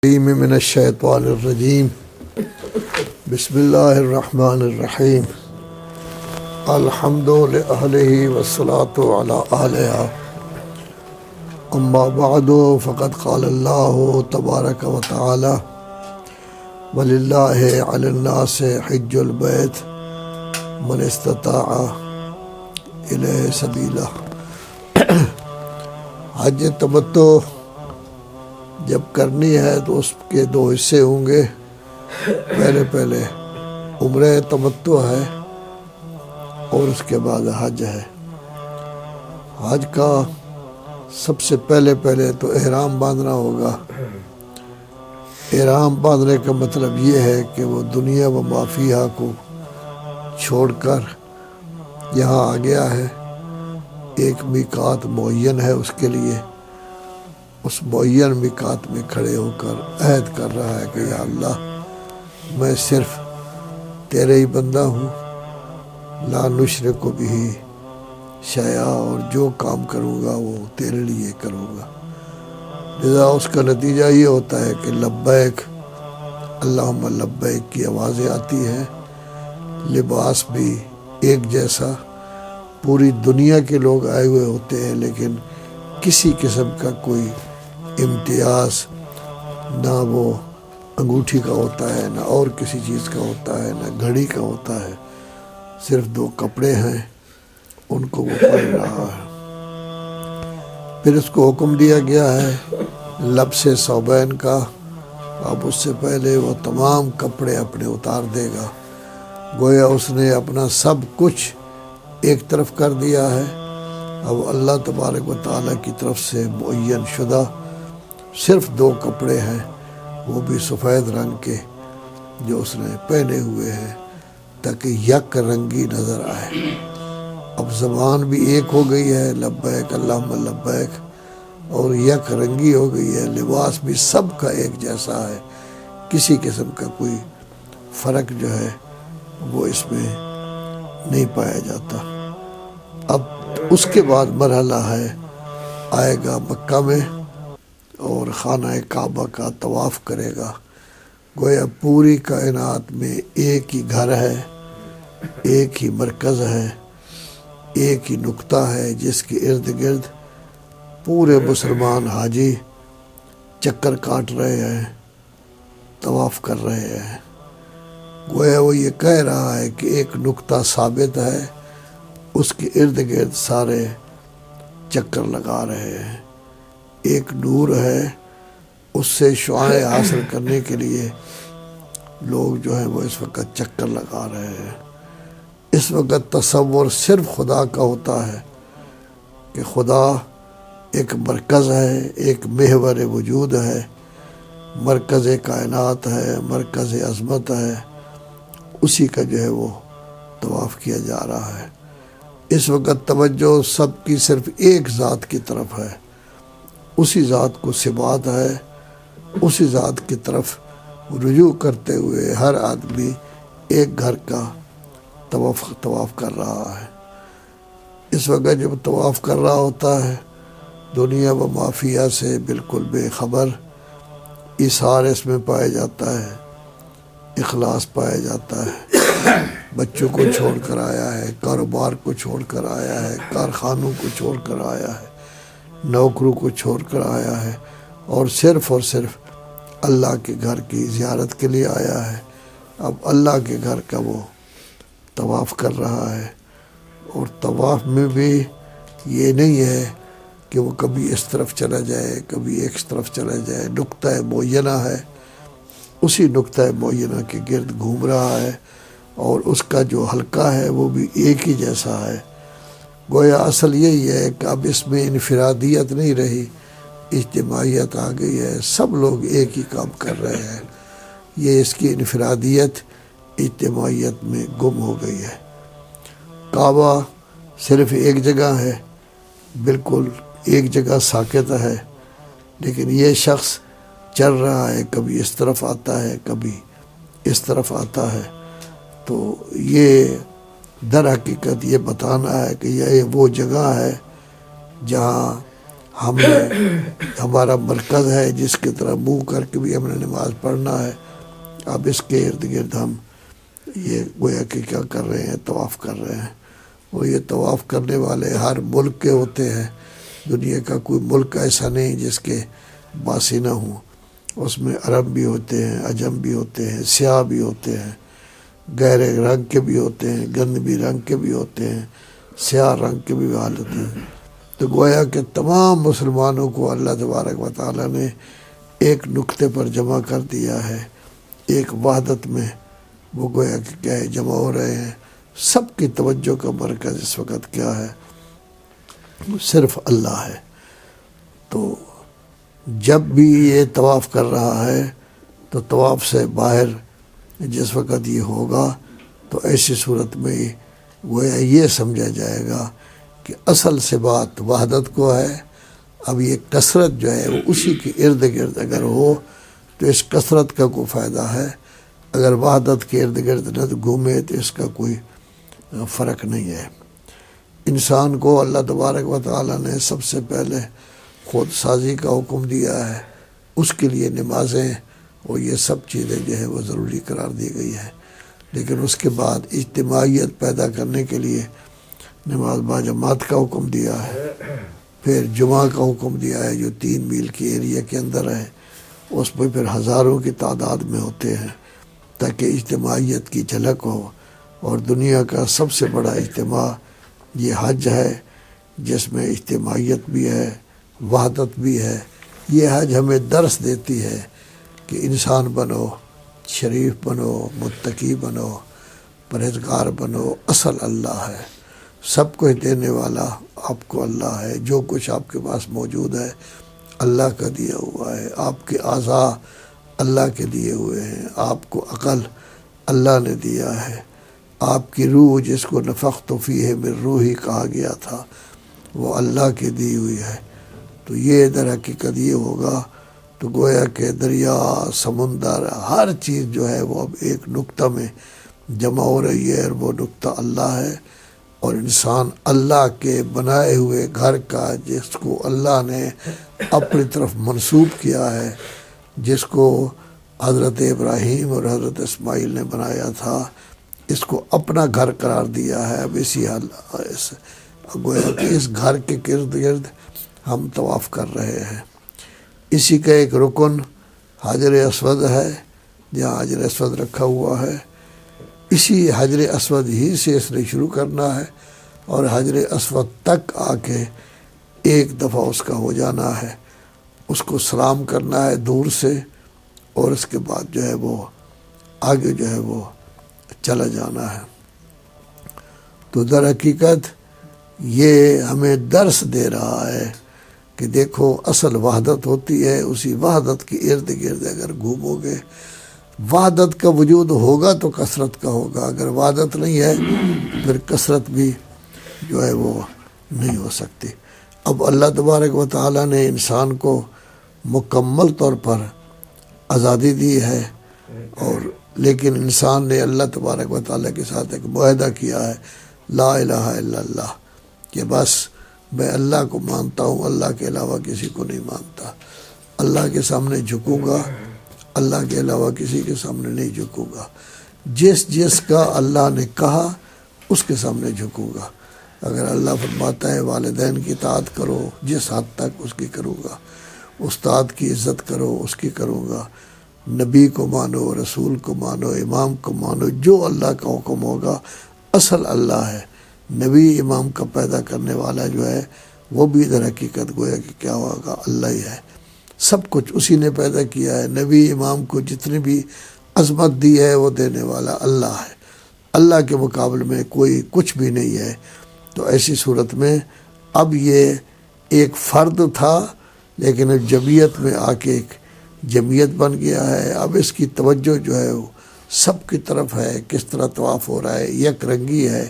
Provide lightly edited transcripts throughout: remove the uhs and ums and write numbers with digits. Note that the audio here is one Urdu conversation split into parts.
من الشیطان الرجیم بسم اللہ الرحمن الرحیم الحمد لأہلہ والصلاة علی آلہا اما بعد فقد قال اللہ تبارک و تعالی وللہ علی الناس حج البیت من استطاع الیہ سبیلا۔ حج تمتع جب کرنی ہے تو اس کے دو حصے ہوں گے۔ پہلے عمرہ تمتع ہے اور اس کے بعد حج ہے۔ حج کا سب سے پہلے تو احرام باندھنا ہوگا۔ احرام باندھنے کا مطلب یہ ہے کہ وہ دنیا و ما فیہا کو چھوڑ کر یہاں آ گیا ہے۔ ایک میقات معین ہے اس کے لیے، اس معین میقات میں کھڑے ہو کر عہد کر رہا ہے کہ یا اللہ میں صرف تیرے ہی بندہ ہوں، لا نشرک بہ شیئا، اور جو کام کروں گا وہ تیرے لیے کروں گا۔ لذا اس کا نتیجہ یہ ہوتا ہے کہ لبیک اللہم لبیک کی آوازیں آتی ہیں۔ لباس بھی ایک جیسا، پوری دنیا کے لوگ آئے ہوئے ہوتے ہیں، لیکن کسی قسم کا کوئی امتیاز نہ وہ انگوٹھی کا ہوتا ہے، نہ اور کسی چیز کا ہوتا ہے، نہ گھڑی کا ہوتا ہے، صرف دو کپڑے ہیں ان کو وہ پہن رہا ہے۔ پھر اس کو حکم دیا گیا ہے لبس ثوبین کا۔ اب اس سے پہلے وہ تمام کپڑے اپنے اتار دے گا، گویا اس نے اپنا سب کچھ ایک طرف کر دیا ہے۔ اب اللہ تبارک و تعالیٰ کی طرف سے معین شدہ صرف دو کپڑے ہیں، وہ بھی سفید رنگ کے، جو اس نے پہنے ہوئے ہیں تاکہ یک رنگی نظر آئے۔ اب زبان بھی ایک ہو گئی ہے، لبیک اللہم لبیک، اور یک رنگی ہو گئی ہے۔ لباس بھی سب کا ایک جیسا ہے، کسی قسم کا کوئی فرق جو ہے وہ اس میں نہیں پایا جاتا۔ اب اس کے بعد مرحلہ آئے گا مکہ میں اور خانہ کعبہ کا طواف کرے گا۔ گویا پوری کائنات میں ایک ہی گھر ہے، ایک ہی مرکز ہے، ایک ہی نقطہ ہے جس کے ارد گرد پورے مسلمان حاجی چکر کاٹ رہے ہیں، طواف کر رہے ہیں۔ گویا وہ یہ کہہ رہا ہے کہ ایک نقطہ ثابت ہے، اس کے ارد گرد سارے چکر لگا رہے ہیں۔ ایک نور ہے، اس سے شعاعیں حاصل کرنے کے لیے لوگ جو ہیں وہ اس وقت چکر لگا رہے ہیں۔ اس وقت تصور صرف خدا کا ہوتا ہے کہ خدا ایک مرکز ہے، ایک محور وجود ہے، مرکز کائنات ہے، مرکز عظمت ہے، اسی کا جو ہے وہ طواف کیا جا رہا ہے۔ اس وقت توجہ سب کی صرف ایک ذات کی طرف ہے، اسی ذات کو صفات ہے، اسی ذات کی طرف رجوع کرتے ہوئے ہر آدمی ایک گھر کا طواف کر رہا ہے۔ اس وقت جب طواف کر رہا ہوتا ہے دنیا و مافیہ سے بالکل بے خبر، اثار اس میں پایا جاتا ہے، اخلاص پایا جاتا ہے۔ بچوں کو چھوڑ کر آیا ہے، کاروبار کو چھوڑ کر آیا ہے، کارخانوں کو چھوڑ کر آیا ہے، نوکروں کو چھوڑ کر آیا ہے، اور صرف اللہ کے گھر کی زیارت کے لیے آیا ہے۔ اب اللہ کے گھر کا وہ طواف کر رہا ہے، اور طواف میں بھی یہ نہیں ہے کہ وہ کبھی اس طرف چلا جائے، کبھی ایک طرف چلا جائے۔ نقطہ معینہ ہے، اسی نقطہ معینہ کے گرد گھوم رہا ہے، اور اس کا جو حلقہ ہے وہ بھی ایک ہی جیسا ہے۔ گویا اصل یہی ہے کہ اب اس میں انفرادیت نہیں رہی، اجتماعیت آ گئی ہے، سب لوگ ایک ہی کام کر رہے ہیں۔ یہ اس کی انفرادیت اجتماعیت میں گم ہو گئی ہے۔ کعبہ صرف ایک جگہ ہے، بالکل ایک جگہ ساکت ہے، لیکن یہ شخص چل رہا ہے، کبھی اس طرف آتا ہے، کبھی اس طرف آتا ہے۔ تو یہ در حقیقت یہ بتانا ہے کہ یہ وہ جگہ ہے جہاں ہمارا مرکز ہے جس کی طرح منہ کر کے بھی ہم نے نماز پڑھنا ہے. اب اس کے ارد گرد ہم یہ گویا کہ کیا کر رہے ہیں، طواف کر رہے ہیں. وہ یہ طواف کرنے والے ہر ملک کے ہوتے ہیں. دنیا کا کوئی ملک ایسا نہیں جس کے باسی نہ ہوں. اس میں عرب بھی ہوتے ہیں، عجم بھی ہوتے ہیں، سیاہ بھی ہوتے ہیں، گہرے رنگ کے بھی ہوتے ہیں، گندمی رنگ کے بھی ہوتے ہیں، سیاہ رنگ کے بھی حال ہوتے ہیں. تو گویا کہ تمام مسلمانوں کو اللہ تبارک و تعالیٰ نے ایک نقطے پر جمع کر دیا ہے، ایک وحدت میں. وہ گویا کہ کیا ہے، جمع ہو رہے ہیں. سب کی توجہ کا مرکز اس وقت کیا ہے؟ صرف اللہ ہے. تو جب بھی یہ طواف کر رہا ہے تو طواف سے باہر جس وقت یہ ہوگا تو ایسی صورت میں گویا یہ سمجھا جائے گا کہ اصل سے بات وحدت کو ہے. اب یہ کثرت جو ہے وہ اسی کے ارد گرد اگر ہو تو اس کثرت کا کوئی فائدہ ہے. اگر وحدت کے ارد گرد نہ گھومے تو اس کا کوئی فرق نہیں ہے. انسان کو اللہ تبارک و تعالیٰ نے سب سے پہلے خود سازی کا حکم دیا ہے. اس کے لیے نمازیں اور یہ سب چیزیں جو ہے وہ ضروری قرار دی گئی ہے. لیکن اس کے بعد اجتماعیت پیدا کرنے کے لیے نماز باجماعت کا حکم دیا ہے. پھر جمعہ کا حکم دیا ہے جو 3 میل کے ایریا کے اندر ہے. اس میں پھر ہزاروں کی تعداد میں ہوتے ہیں تاکہ اجتماعیت کی جھلک ہو. اور دنیا کا سب سے بڑا اجتماع یہ حج ہے جس میں اجتماعیت بھی ہے، وحدت بھی ہے. یہ حج ہمیں درس دیتی ہے کہ انسان بنو، شریف بنو، متقی بنو، پرہیزگار بنو. اصل اللہ ہے، سب کچھ دینے والا آپ کو اللہ ہے. جو کچھ آپ کے پاس موجود ہے اللہ کا دیا ہوا ہے. آپ کے اعضاء اللہ کے دیے ہوئے ہیں. آپ کو عقل اللہ نے دیا ہے. آپ کی روح جس کو نفخت فیہ من روحی کہا گیا تھا وہ اللہ کی دی ہوئی ہے. تو یہ در حقیقت یہ ہوگا تو گویا کہ دریا، سمندر، ہر چیز جو ہے وہ اب ایک نقطہ میں جمع ہو رہی ہے. اور وہ نقطہ اللہ ہے. اور انسان اللہ کے بنائے ہوئے گھر کا، جس کو اللہ نے اپنی طرف منسوب کیا ہے، جس کو حضرت ابراہیم اور حضرت اسماعیل نے بنایا تھا، اس کو اپنا گھر قرار دیا ہے. اب اسی حال گویا کہ اس گھر کے ارد گرد ہم طواف کر رہے ہیں. اسی کا ایک رکن حجر اسود ہے، جہاں حجر اسود رکھا ہوا ہے. اسی حجر اسود ہی سے اس نے شروع کرنا ہے اور حجر اسود تک آ کے ایک دفعہ اس کا ہو جانا ہے. اس کو سلام کرنا ہے دور سے اور اس کے بعد جو ہے وہ آگے جو ہے وہ چلا جانا ہے. تو در حقیقت یہ ہمیں درس دے رہا ہے کہ دیکھو اصل وحدت ہوتی ہے. اسی وحدت کے ارد گرد اگر گھومو گے، وحدت کا وجود ہوگا تو کثرت کا ہوگا. اگر وحدت نہیں ہے پھر کثرت بھی جو ہے وہ نہیں ہو سکتی. اب اللہ تبارک و تعالیٰ نے انسان کو مکمل طور پر آزادی دی ہے، اور لیکن انسان نے اللہ تبارک و تعالیٰ کے ساتھ ایک معاہدہ کیا ہے، لا الہ الا اللہ، کہ بس میں اللہ کو مانتا ہوں، اللہ کے علاوہ کسی کو نہیں مانتا. اللہ کے سامنے جھکوں گا، اللہ کے علاوہ کسی کے سامنے نہیں جھکوں گا. جس جس کا اللہ نے کہا اس کے سامنے جھکوں گا. اگر اللہ فرماتا ہے والدین کی اطاعت کرو، جس حد تک اس کی کروں گا. استاد کی عزت کرو، اس کی کروں گا. نبی کو مانو، رسول کو مانو، امام کو مانو، جو اللہ کا حکم ہوگا. اصل اللہ ہے. نبی امام کا پیدا کرنے والا جو ہے وہ بھی در حقیقت گویا کہ کیا ہوگا، اللہ ہی ہے. سب کچھ اسی نے پیدا کیا ہے. نبی امام کو جتنی بھی عظمت دی ہے وہ دینے والا اللہ ہے. اللہ کے مقابلے میں کوئی کچھ بھی نہیں ہے. تو ایسی صورت میں اب یہ ایک فرد تھا لیکن اب جمعیت میں آ کے ایک جمعیت بن گیا ہے. اب اس کی توجہ جو ہے وہ سب کی طرف ہے. کس طرح طواف ہو رہا ہے، یک رنگی ہے،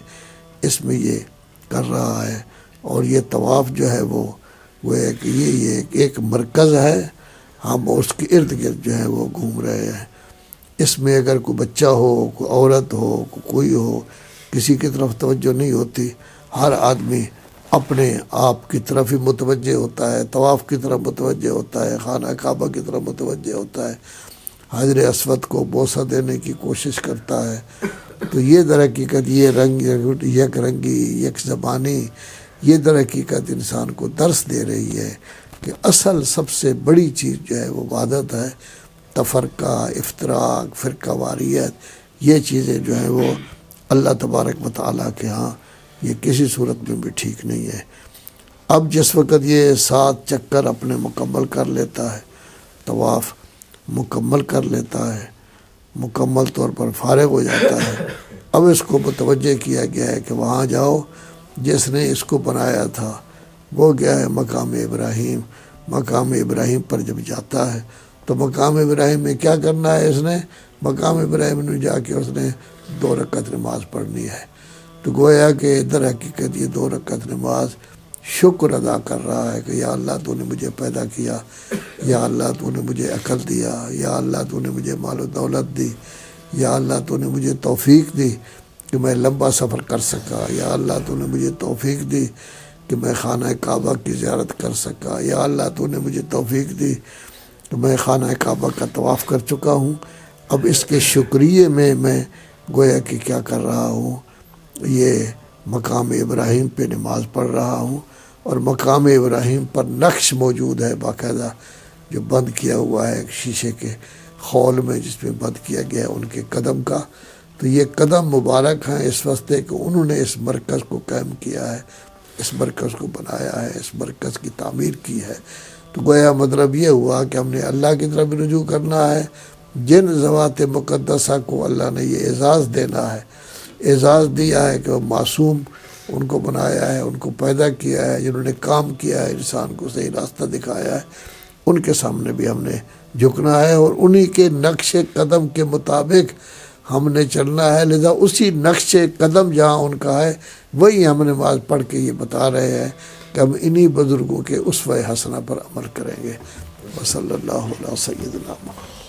اس میں یہ کر رہا ہے. اور یہ طواف جو ہے وہ یہ ایک مرکز ہے. ہم اس کے ارد گرد جو ہے وہ گھوم رہے ہیں. اس میں اگر کوئی بچہ ہو، کوئی عورت ہو، کوئی ہو، کسی کی طرف توجہ نہیں ہوتی. ہر آدمی اپنے آپ کی طرف ہی متوجہ ہوتا ہے، طواف کی طرف متوجہ ہوتا ہے، خانہ کعبہ کی طرف متوجہ ہوتا ہے، حجر اسود کو بوسہ دینے کی کوشش کرتا ہے۔ تو یہ در حقیقت یہ رنگ یک رنگی، یک زبانی، یہ در حقیقت انسان کو درس دے رہی ہے کہ اصل سب سے بڑی چیز جو ہے وہ وحدت ہے۔ تفرقہ، افتراق، فرقہ واریت، یہ چیزیں جو ہیں وہ اللہ تبارک و تعالیٰ کے ہاں یہ کسی صورت میں بھی ٹھیک نہیں ہے۔ اب جس وقت یہ 7 چکر اپنے مکمل کر لیتا ہے، طواف مکمل کر لیتا ہے، مکمل طور پر فارغ ہو جاتا ہے، اب اس کو متوجہ کیا گیا ہے کہ وہاں جاؤ، جس نے اس کو بنایا تھا وہ گیا ہے مقام ابراہیم۔ مقام ابراہیم پر جب جاتا ہے تو مقام ابراہیم میں کیا کرنا ہے؟ اس نے مقام ابراہیم میں جا کے اس نے 2 رکعت نماز پڑھنی ہے۔ تو گویا کہ در حقیقت یہ 2 رکعت نماز شکر ادا کر رہا ہے کہ یا اللہ تو نے مجھے پیدا کیا، یا اللہ تو نے مجھے عقل دیا، یا اللہ تو نے مجھے مال و دولت دی، یا اللہ تو نے مجھے توفیق دی کہ میں لمبا سفر کر سکا، یا اللہ تو نے مجھے توفیق دی کہ میں خانہ کعبہ کی زیارت کر سکا، یا اللہ تو نے مجھے توفیق دی کہ میں خانہ کعبہ کا طواف کر چکا ہوں۔ اب اس کے شکریہ میں گویا کہ کیا کر رہا ہوں، یہ مقام ابراہیم پہ نماز پڑھ رہا ہوں، اور مقام ابراہیم پر نقش موجود ہے باقاعدہ، جو بند کیا ہوا ہے ایک شیشے کے خول میں، جس میں بند کیا گیا ہے ان کے قدم کا۔ تو یہ قدم مبارک ہیں اس واسطے کہ انہوں نے اس مرکز کو قائم کیا ہے، اس مرکز کو بنایا ہے، اس مرکز کی تعمیر کی ہے۔ تو گویا مطلب یہ ہوا کہ ہم نے اللہ کی طرف رجوع کرنا ہے۔ جن ذوات مقدسہ کو اللہ نے یہ اعزاز دینا ہے، اعزاز دیا ہے کہ وہ معصوم، ان کو بنایا ہے، ان کو پیدا کیا ہے، جنہوں نے کام کیا ہے، انسان کو صحیح راستہ دکھایا ہے، ان کے سامنے بھی ہم نے جھکنا ہے اور انہی کے نقش قدم کے مطابق ہم نے چلنا ہے۔ لذا اسی نقش قدم جہاں ان کا ہے وہی ہم نماز پڑھ کے یہ بتا رہے ہیں کہ ہم انہی بزرگوں کے اسوہ حسنہ پر عمل کریں گے۔ وصلی اللہ علیہ سیدنا محمد۔